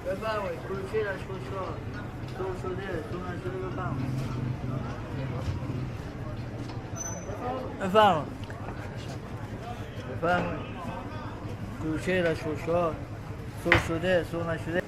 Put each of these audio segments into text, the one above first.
بفرمایید کلوچه لشکرشاه سر شده سر نشده بفرمایید بفرمایید کلوچه لشکرشاه سر شده سر نشده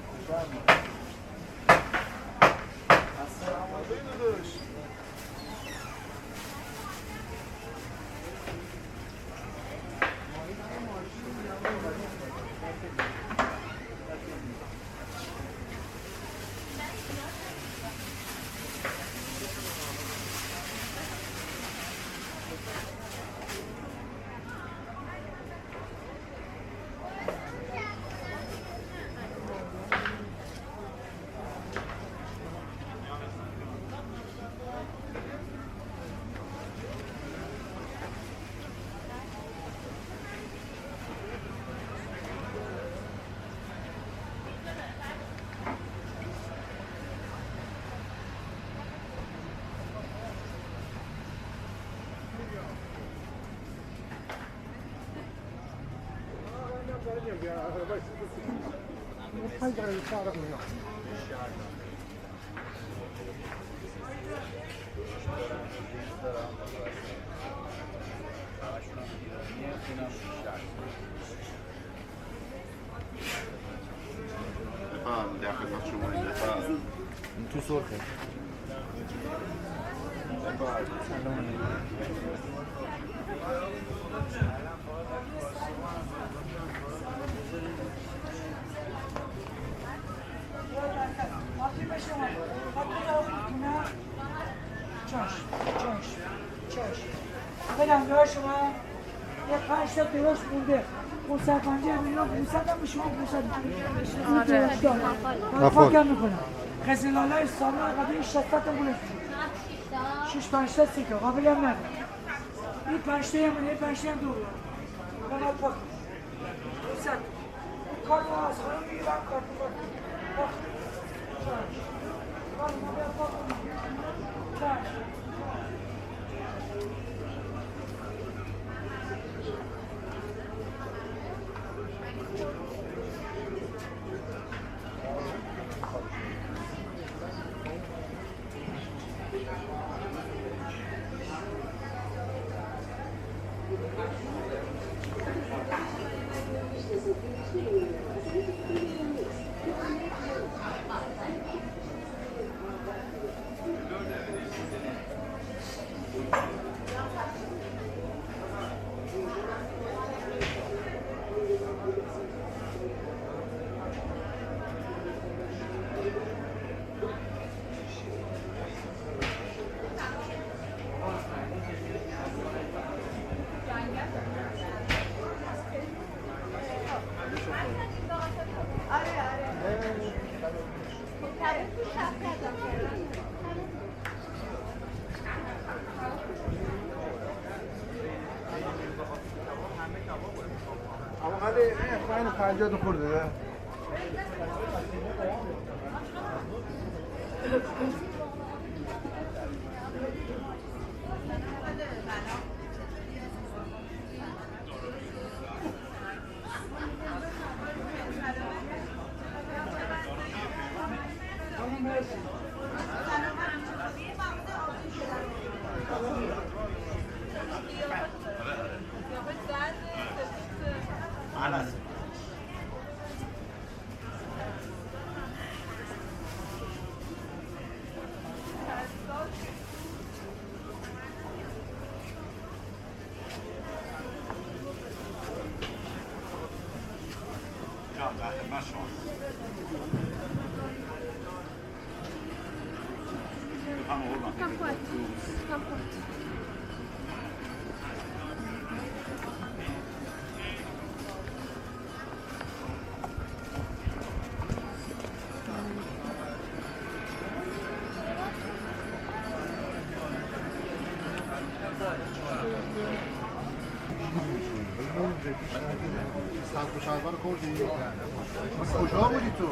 در خدمت شما تو سرخه بدم داره شما یه 5 تا درست بوده 550 میلیون 500 هم به شما 500 من فاکر میکنم خزیلالای سامان قبلی 600 تا بوده 6 5 تا سیکه قابلی هم نداره این 5 تا هم این 5 تا هم دو بود من فاکر 500 کارت از خانم میگیرم کارت خواهی 50 خورده سبز و شلوار خوردی؟ کجا بودی تو؟